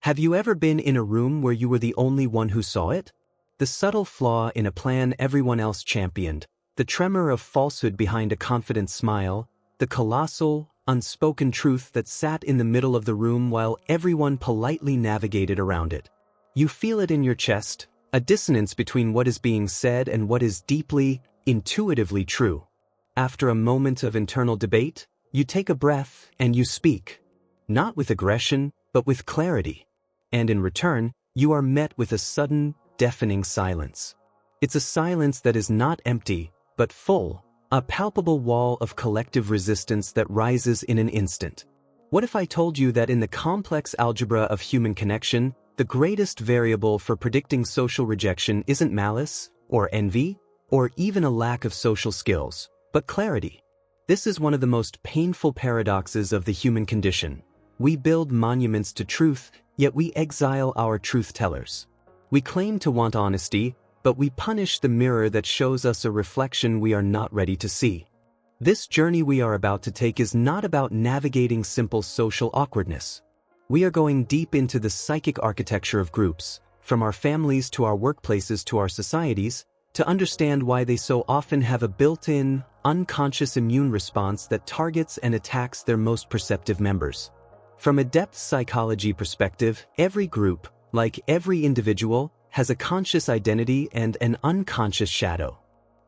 Have you ever been in a room where you were the only one who saw it? The subtle flaw in a plan everyone else championed, the tremor of falsehood behind a confident smile, the colossal, unspoken truth that sat in the middle of the room while everyone politely navigated around it. You feel it in your chest, a dissonance between what is being said and what is deeply, intuitively true. After a moment of internal debate, you take a breath and you speak. Not with aggression, but with clarity. And in return, you are met with a sudden, deafening silence. It's a silence that is not empty, but full, a palpable wall of collective resistance that rises in an instant. What if I told you that in the complex algebra of human connection, the greatest variable for predicting social rejection isn't malice, or envy, or even a lack of social skills, but clarity? This is one of the most painful paradoxes of the human condition. We build monuments to truth, yet we exile our truth-tellers. We claim to want honesty, but we punish the mirror that shows us a reflection we are not ready to see. This journey we are about to take is not about navigating simple social awkwardness. We are going deep into the psychic architecture of groups, from our families to our workplaces to our societies, to understand why they so often have a built-in, unconscious immune response that targets and attacks their most perceptive members. From a depth psychology perspective, every group, like every individual, has a conscious identity and an unconscious shadow.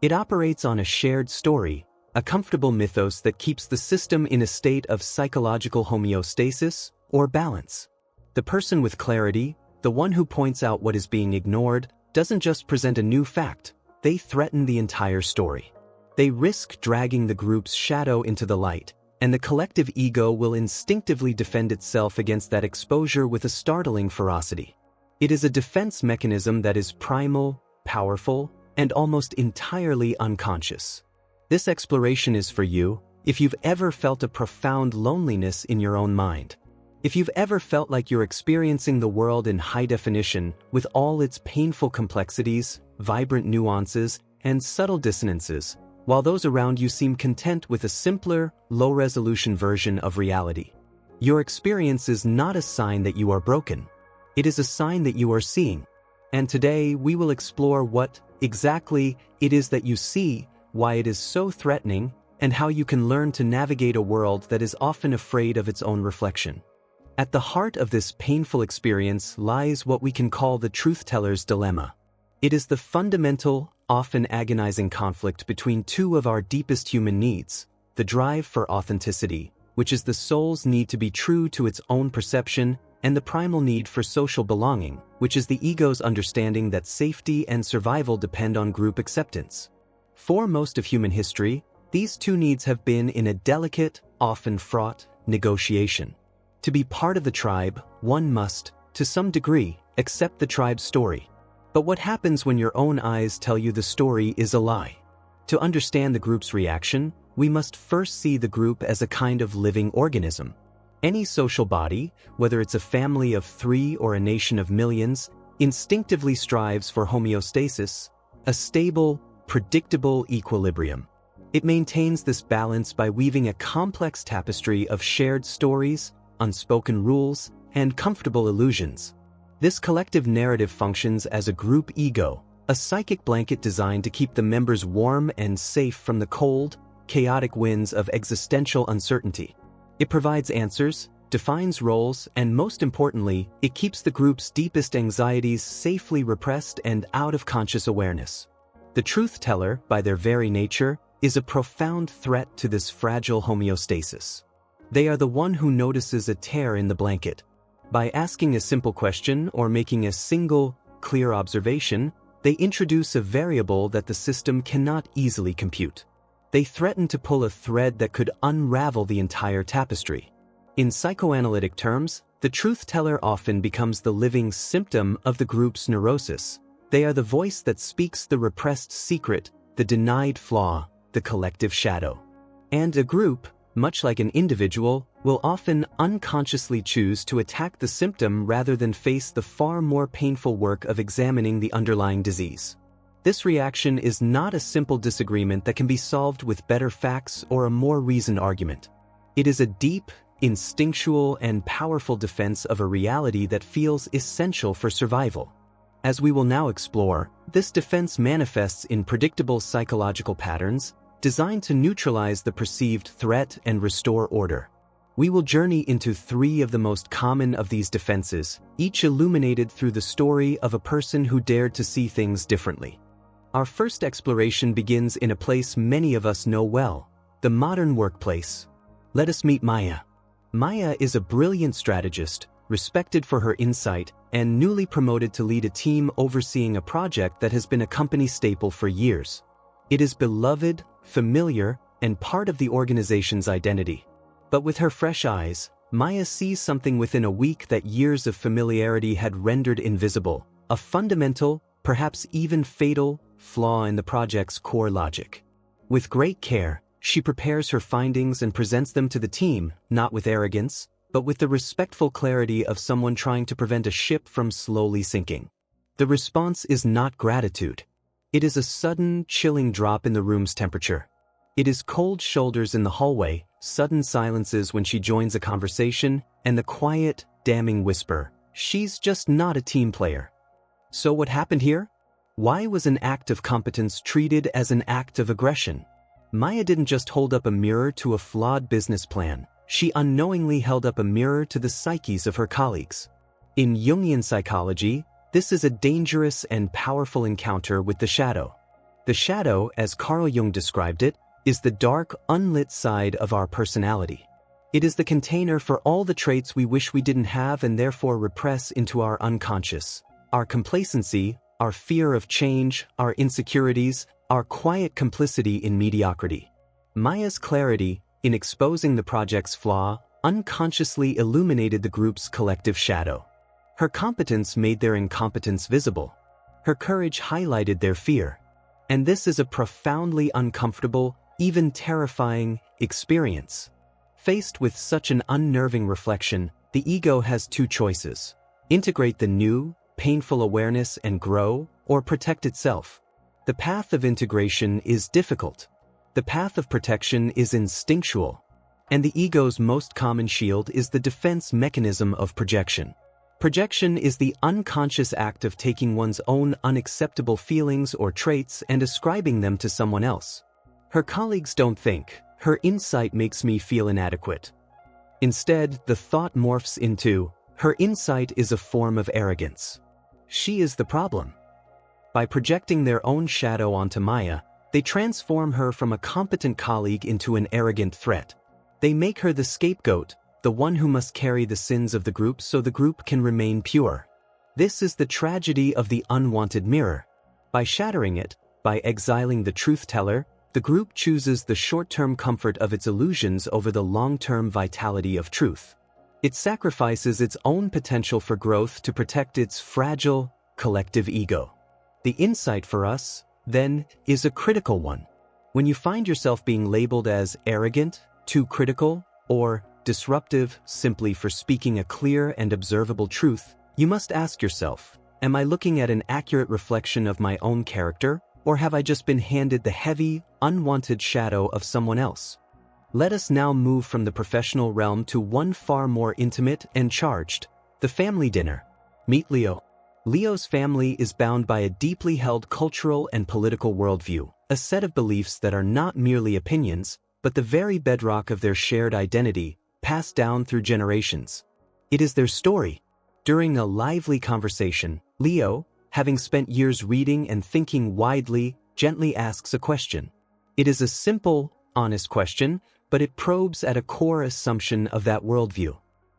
It operates on a shared story, a comfortable mythos that keeps the system in a state of psychological homeostasis or balance. The person with clarity, the one who points out what is being ignored, doesn't just present a new fact, they threaten the entire story. They risk dragging the group's shadow into the light, and the collective ego will instinctively defend itself against that exposure with a startling ferocity. It is a defense mechanism that is primal, powerful, and almost entirely unconscious. This exploration is for you if you've ever felt a profound loneliness in your own mind. If you've ever felt like you're experiencing the world in high definition with all its painful complexities, vibrant nuances, and subtle dissonances, while those around you seem content with a simpler, low-resolution version of reality. Your experience is not a sign that you are broken. It is a sign that you are seeing. And today we will explore what, exactly, it is that you see, why it is so threatening, and how you can learn to navigate a world that is often afraid of its own reflection. At the heart of this painful experience lies what we can call the truth-teller's dilemma. It is the fundamental, often agonizing conflict between two of our deepest human needs, the drive for authenticity, which is the soul's need to be true to its own perception, and the primal need for social belonging, which is the ego's understanding that safety and survival depend on group acceptance. For most of human history, these two needs have been in a delicate, often fraught, negotiation. To be part of the tribe, one must, to some degree, accept the tribe's story. But what happens when your own eyes tell you the story is a lie? To understand the group's reaction, we must first see the group as a kind of living organism. Any social body, whether it's a family of 3 or a nation of millions, instinctively strives for homeostasis, a stable, predictable equilibrium. It maintains this balance by weaving a complex tapestry of shared stories, unspoken rules, and comfortable illusions. This collective narrative functions as a group ego, a psychic blanket designed to keep the members warm and safe from the cold, chaotic winds of existential uncertainty. It provides answers, defines roles, and most importantly, it keeps the group's deepest anxieties safely repressed and out of conscious awareness. The truth-teller, by their very nature, is a profound threat to this fragile homeostasis. They are the one who notices a tear in the blanket. By asking a simple question or making a single, clear observation, they introduce a variable that the system cannot easily compute. They threaten to pull a thread that could unravel the entire tapestry. In psychoanalytic terms, the truth-teller often becomes the living symptom of the group's neurosis. They are the voice that speaks the repressed secret, the denied flaw, the collective shadow. And a group, much like an individual, will often unconsciously choose to attack the symptom rather than face the far more painful work of examining the underlying disease. This reaction is not a simple disagreement that can be solved with better facts or a more reasoned argument. It is a deep, instinctual and powerful defense of a reality that feels essential for survival. As we will now explore, this defense manifests in predictable psychological patterns designed to neutralize the perceived threat and restore order. We will journey into 3 of the most common of these defenses, each illuminated through the story of a person who dared to see things differently. Our first exploration begins in a place many of us know well, the modern workplace. Let us meet Maya. Maya is a brilliant strategist, respected for her insight, and newly promoted to lead a team overseeing a project that has been a company staple for years. It is beloved, familiar, and part of the organization's identity. But with her fresh eyes, Maya sees something within a week that years of familiarity had rendered invisible, a fundamental, perhaps even fatal, flaw in the project's core logic. With great care, she prepares her findings and presents them to the team, not with arrogance, but with the respectful clarity of someone trying to prevent a ship from slowly sinking. The response is not gratitude. It is a sudden, chilling drop in the room's temperature. It is cold shoulders in the hallway, sudden silences when she joins a conversation, and the quiet, damning whisper, "She's just not a team player." So what happened here? Why was an act of competence treated as an act of aggression? Maya didn't just hold up a mirror to a flawed business plan. She unknowingly held up a mirror to the psyches of her colleagues. In Jungian psychology, this is a dangerous and powerful encounter with the shadow. The shadow, as Carl Jung described it, is the dark, unlit side of our personality. It is the container for all the traits we wish we didn't have and therefore repress into our unconscious. Our complacency, our fear of change, our insecurities, our quiet complicity in mediocrity. Maya's clarity, in exposing the project's flaw, unconsciously illuminated the group's collective shadow. Her competence made their incompetence visible. Her courage highlighted their fear. And this is a profoundly uncomfortable, even terrifying, experience. Faced with such an unnerving reflection, the ego has 2 choices: integrate the new, painful awareness and grow, or protect itself. The path of integration is difficult. The path of protection is instinctual. And the ego's most common shield is the defense mechanism of projection. Projection is the unconscious act of taking one's own unacceptable feelings or traits and ascribing them to someone else. Her colleagues don't think, "Her insight makes me feel inadequate." Instead, the thought morphs into, "Her insight is a form of arrogance. She is the problem." By projecting their own shadow onto Maya, they transform her from a competent colleague into an arrogant threat. They make her the scapegoat, the one who must carry the sins of the group so the group can remain pure. This is the tragedy of the unwanted mirror. By shattering it, by exiling the truth-teller, the group chooses the short-term comfort of its illusions over the long-term vitality of truth. It sacrifices its own potential for growth to protect its fragile, collective ego. The insight for us, then, is a critical one. When you find yourself being labeled as arrogant, too critical, or disruptive simply for speaking a clear and observable truth, you must ask yourself, am I looking at an accurate reflection of my own character, or have I just been handed the heavy, unwanted shadow of someone else? Let us now move from the professional realm to one far more intimate and charged, the family dinner. Meet Leo. Leo's family is bound by a deeply held cultural and political worldview, a set of beliefs that are not merely opinions, but the very bedrock of their shared identity, passed down through generations. It is their story. During a lively conversation, Leo, having spent years reading and thinking widely, gently asks a question. It is a simple, honest question, but it probes at a core assumption of that worldview.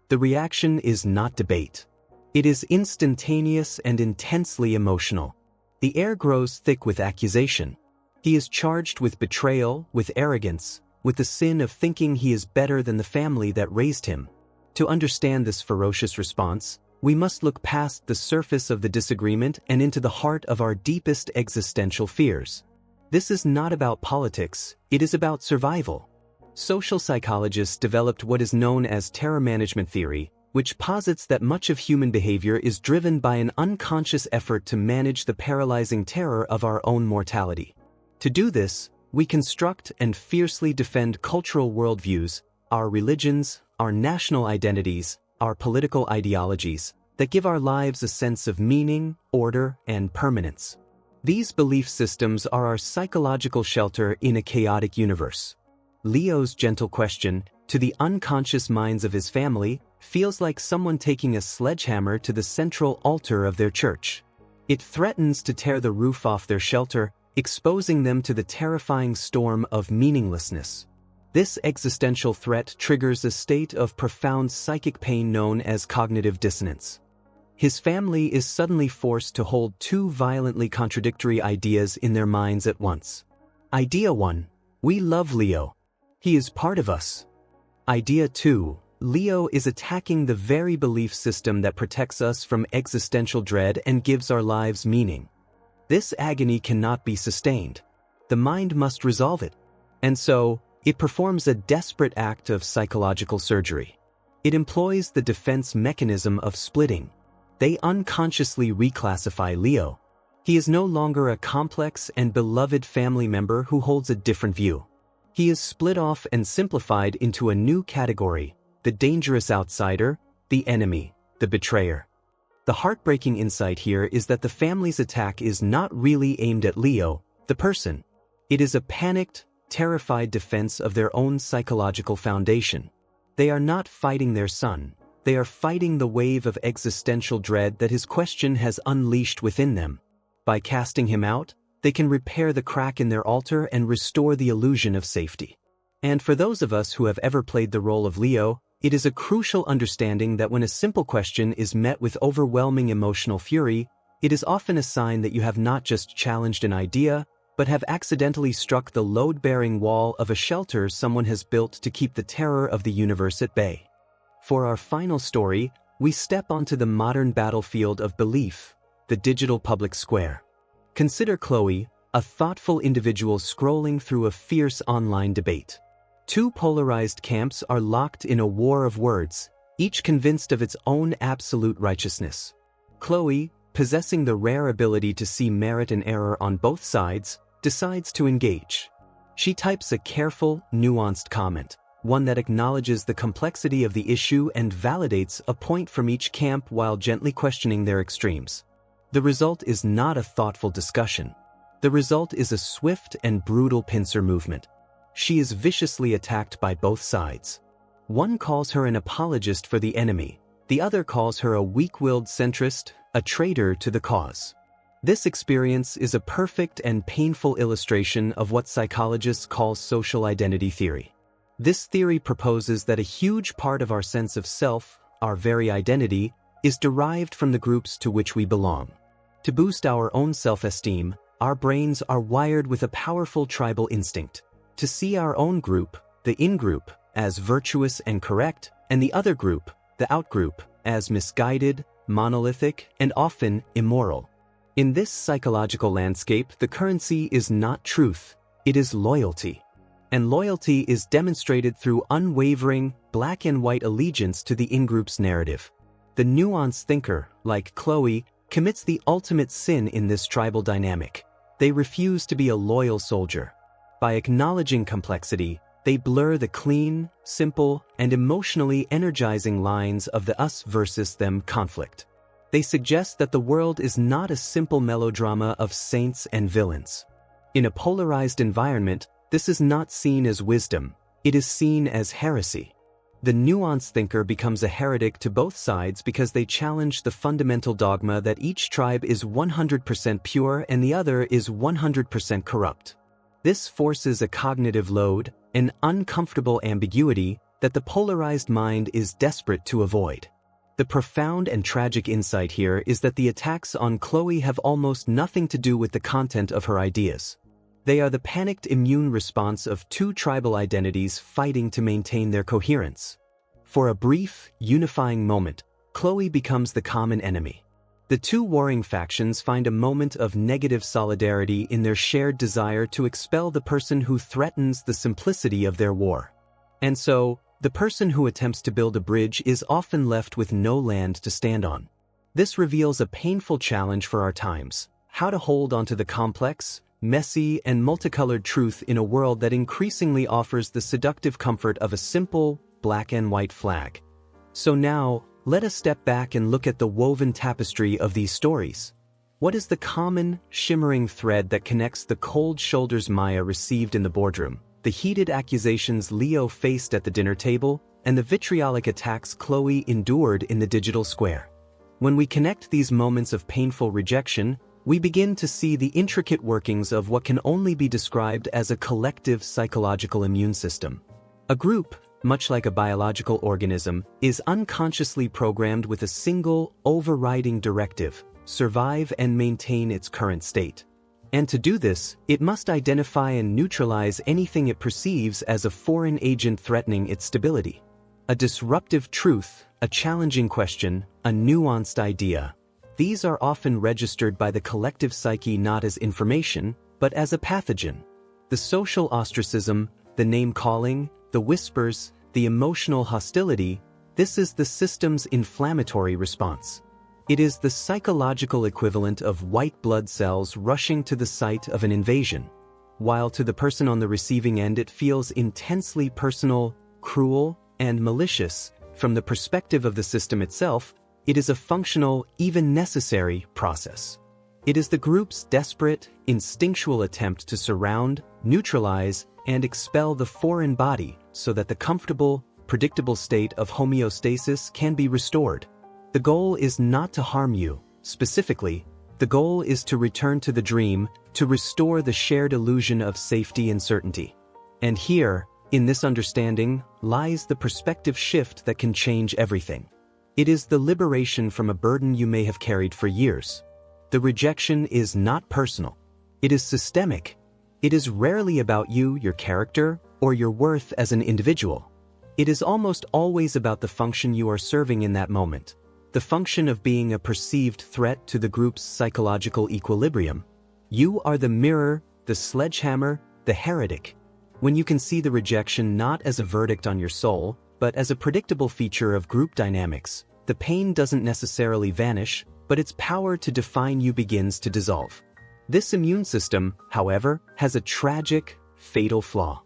The reaction is not debate. It is instantaneous and intensely emotional. The air grows thick with accusation. He is charged with betrayal, with arrogance, with the sin of thinking he is better than the family that raised him. To understand this ferocious response, we must look past the surface of the disagreement and into the heart of our deepest existential fears. This is not about politics, it is about survival. Social psychologists developed what is known as terror management theory, which posits that much of human behavior is driven by an unconscious effort to manage the paralyzing terror of our own mortality. To do this, we construct and fiercely defend cultural worldviews, our religions, our national identities, our political ideologies, that give our lives a sense of meaning, order, and permanence. These belief systems are our psychological shelter in a chaotic universe. Leo's gentle question, to the unconscious minds of his family, feels like someone taking a sledgehammer to the central altar of their church. It threatens to tear the roof off their shelter, exposing them to the terrifying storm of meaninglessness. This existential threat triggers a state of profound psychic pain known as cognitive dissonance. His family is suddenly forced to hold two violently contradictory ideas in their minds at once. Idea 1. We love Leo. He is part of us. Idea 2. Leo is attacking the very belief system that protects us from existential dread and gives our lives meaning. This agony cannot be sustained. The mind must resolve it. And so, it performs a desperate act of psychological surgery. It employs the defense mechanism of splitting. They unconsciously reclassify Leo. He is no longer a complex and beloved family member who holds a different view. He is split off and simplified into a new category: the dangerous outsider, the enemy, the betrayer. The heartbreaking insight here is that the family's attack is not really aimed at Leo, the person. It is a panicked, terrified defense of their own psychological foundation. They are not fighting their son. They are fighting the wave of existential dread that his question has unleashed within them. By casting him out, they can repair the crack in their altar and restore the illusion of safety. And for those of us who have ever played the role of Leo, it is a crucial understanding that when a simple question is met with overwhelming emotional fury, it is often a sign that you have not just challenged an idea, but have accidentally struck the load-bearing wall of a shelter someone has built to keep the terror of the universe at bay. For our final story, we step onto the modern battlefield of belief, the digital public square. Consider Chloe, a thoughtful individual scrolling through a fierce online debate. Two polarized camps are locked in a war of words, each convinced of its own absolute righteousness. Chloe, possessing the rare ability to see merit and error on both sides, decides to engage. She types a careful, nuanced comment, one that acknowledges the complexity of the issue and validates a point from each camp while gently questioning their extremes. The result is not a thoughtful discussion. The result is a swift and brutal pincer movement. She is viciously attacked by both sides. One calls her an apologist for the enemy, the other calls her a weak-willed centrist, a traitor to the cause. This experience is a perfect and painful illustration of what psychologists call social identity theory. This theory proposes that a huge part of our sense of self, our very identity, is derived from the groups to which we belong. To boost our own self-esteem, our brains are wired with a powerful tribal instinct, to see our own group, the in-group, as virtuous and correct, and the other group, the out-group, as misguided, monolithic, and often immoral. In this psychological landscape, the currency is not truth, it is loyalty. And loyalty is demonstrated through unwavering, black and white allegiance to the in-group's narrative. The nuanced thinker, like Chloe, commits the ultimate sin in this tribal dynamic. They refuse to be a loyal soldier. By acknowledging complexity, they blur the clean, simple, and emotionally energizing lines of the us versus them conflict. They suggest that the world is not a simple melodrama of saints and villains. In a polarized environment, this is not seen as wisdom, it is seen as heresy. The nuanced thinker becomes a heretic to both sides because they challenge the fundamental dogma that each tribe is 100% pure and the other is 100% corrupt. This forces a cognitive load, an uncomfortable ambiguity that the polarized mind is desperate to avoid. The profound and tragic insight here is that the attacks on Chloe have almost nothing to do with the content of her ideas. They are the panicked immune response of two tribal identities fighting to maintain their coherence. For a brief, unifying moment, Chloe becomes the common enemy. The two warring factions find a moment of negative solidarity in their shared desire to expel the person who threatens the simplicity of their war. And so, the person who attempts to build a bridge is often left with no land to stand on. This reveals a painful challenge for our times: how to hold onto the complex, messy, and multicolored truth in a world that increasingly offers the seductive comfort of a simple, black and white flag. So now, let us step back and look at the woven tapestry of these stories. What is the common, shimmering thread that connects the cold shoulders Maya received in the boardroom, the heated accusations Leo faced at the dinner table, and the vitriolic attacks Chloe endured in the digital square? When we connect these moments of painful rejection, we begin to see the intricate workings of what can only be described as a collective psychological immune system. A group, much like a biological organism, is unconsciously programmed with a single, overriding directive: survive and maintain its current state. And to do this, it must identify and neutralize anything it perceives as a foreign agent threatening its stability. A disruptive truth, a challenging question, a nuanced idea. These are often registered by the collective psyche not as information, but as a pathogen. The social ostracism, the name-calling, the whispers, the emotional hostility, this is the system's inflammatory response. It is the psychological equivalent of white blood cells rushing to the site of an invasion. While to the person on the receiving end it feels intensely personal, cruel, and malicious, from the perspective of the system itself, it is a functional, even necessary, process. It is the group's desperate, instinctual attempt to surround, neutralize, and expel the foreign body so that the comfortable, predictable state of homeostasis can be restored. The goal is not to harm you, specifically. The goal is to return to the dream, to restore the shared illusion of safety and certainty. And here, in this understanding, lies the perspective shift that can change everything. It is the liberation from a burden you may have carried for years. The rejection is not personal. It is systemic. It is rarely about you, your character, or your worth as an individual. It is almost always about the function you are serving in that moment. The function of being a perceived threat to the group's psychological equilibrium. You are the mirror, the sledgehammer, the heretic. When you can see the rejection not as a verdict on your soul, but as a predictable feature of group dynamics, the pain doesn't necessarily vanish, but its power to define you begins to dissolve. This immune system, however, has a tragic, fatal flaw.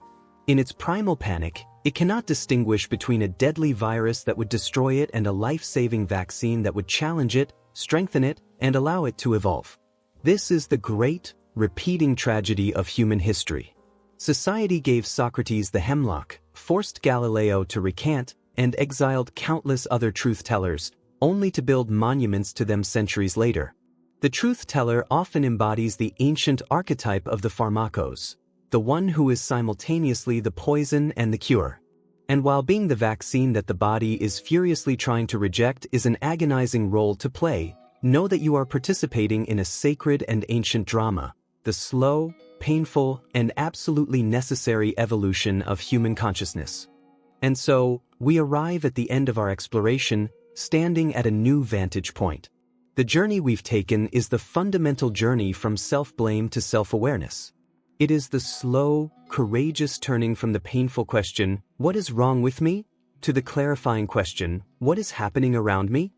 In its primal panic, it cannot distinguish between a deadly virus that would destroy it and a life-saving vaccine that would challenge it, strengthen it, and allow it to evolve. This is the great, repeating tragedy of human history. Society gave Socrates the hemlock, forced Galileo to recant, and exiled countless other truth-tellers, only to build monuments to them centuries later. The truth-teller often embodies the ancient archetype of the pharmakos, the one who is simultaneously the poison and the cure. And while being the vaccine that the body is furiously trying to reject is an agonizing role to play, know that you are participating in a sacred and ancient drama, the slow, painful, and absolutely necessary evolution of human consciousness. And so, we arrive at the end of our exploration, standing at a new vantage point. The journey we've taken is the fundamental journey from self-blame to self-awareness. It is the slow, courageous turning from the painful question, "What is wrong with me?" to the clarifying question, "What is happening around me?"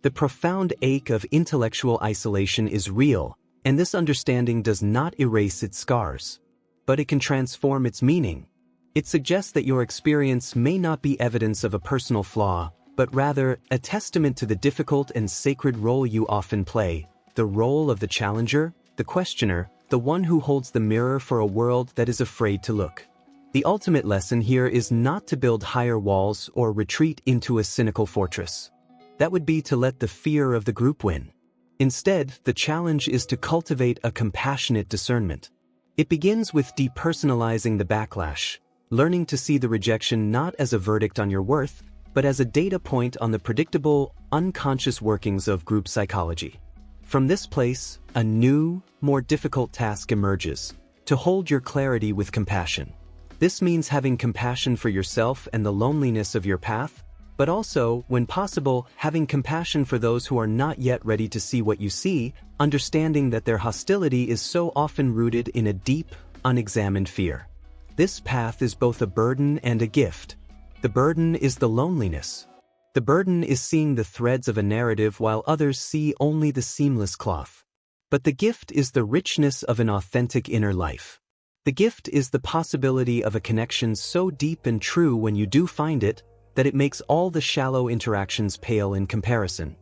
The profound ache of intellectual isolation is real, and this understanding does not erase its scars. But it can transform its meaning. It suggests that your experience may not be evidence of a personal flaw, but rather a testament to the difficult and sacred role you often play, the role of the challenger, the questioner, the one who holds the mirror for a world that is afraid to look. The ultimate lesson here is not to build higher walls or retreat into a cynical fortress. That would be to let the fear of the group win. Instead, the challenge is to cultivate a compassionate discernment. It begins with depersonalizing the backlash, learning to see the rejection not as a verdict on your worth, but as a data point on the predictable, unconscious workings of group psychology. From this place, a new, more difficult task emerges: to hold your clarity with compassion. This means having compassion for yourself and the loneliness of your path, but also, when possible, having compassion for those who are not yet ready to see what you see, understanding that their hostility is so often rooted in a deep, unexamined fear. This path is both a burden and a gift. The burden is the loneliness. The burden is seeing the threads of a narrative while others see only the seamless cloth. But the gift is the richness of an authentic inner life. The gift is the possibility of a connection so deep and true when you do find it, that it makes all the shallow interactions pale in comparison.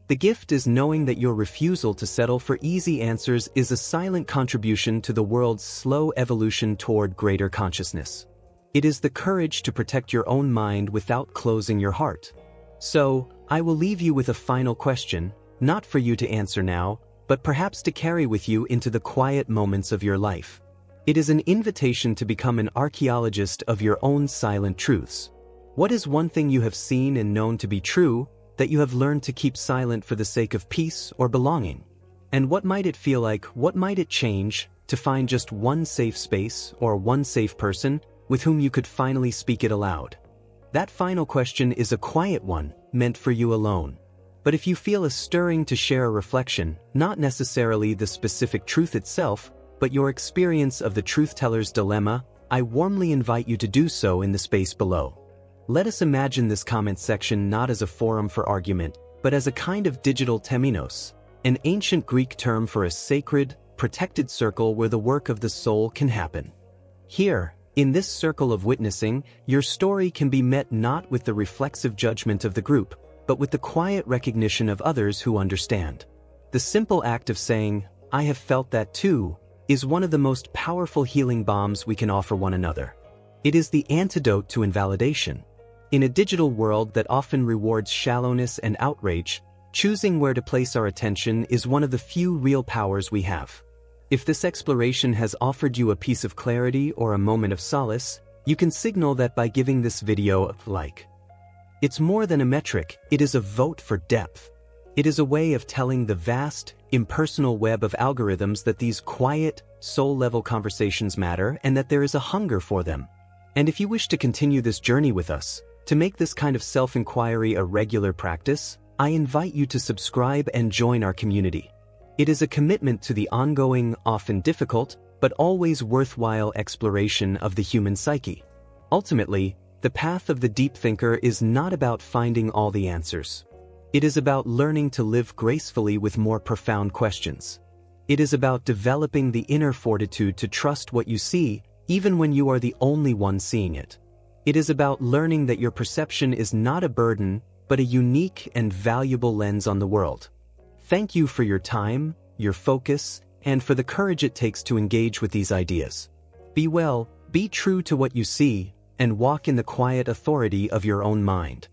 The gift is knowing that your refusal to settle for easy answers is a silent contribution to the world's slow evolution toward greater consciousness. It is the courage to protect your own mind without closing your heart. So, I will leave you with a final question, not for you to answer now, but perhaps to carry with you into the quiet moments of your life. It is an invitation to become an archaeologist of your own silent truths. What is one thing you have seen and known to be true that you have learned to keep silent for the sake of peace or belonging? And what might it feel like, what might it change, to find just one safe space or one safe person with whom you could finally speak it aloud? That final question is a quiet one, meant for you alone. But if you feel a stirring to share a reflection, not necessarily the specific truth itself, but your experience of the truth-teller's dilemma, I warmly invite you to do so in the space below. Let us imagine this comment section not as a forum for argument, but as a kind of digital temenos, an ancient Greek term for a sacred, protected circle where the work of the soul can happen. Here, in this circle of witnessing, your story can be met not with the reflexive judgment of the group, but with the quiet recognition of others who understand. The simple act of saying, "I have felt that too," is one of the most powerful healing balms we can offer one another. It is the antidote to invalidation. In a digital world that often rewards shallowness and outrage, choosing where to place our attention is one of the few real powers we have. If this exploration has offered you a piece of clarity or a moment of solace, you can signal that by giving this video a like. It's more than a metric, it is a vote for depth. It is a way of telling the vast, impersonal web of algorithms that these quiet, soul-level conversations matter and that there is a hunger for them. And if you wish to continue this journey with us, to make this kind of self-inquiry a regular practice, I invite you to subscribe and join our community. It is a commitment to the ongoing, often difficult, but always worthwhile exploration of the human psyche. Ultimately, the path of the deep thinker is not about finding all the answers. It is about learning to live gracefully with more profound questions. It is about developing the inner fortitude to trust what you see, even when you are the only one seeing it. It is about learning that your perception is not a burden, but a unique and valuable lens on the world. Thank you for your time, your focus, and for the courage it takes to engage with these ideas. Be well, be true to what you see, and walk in the quiet authority of your own mind.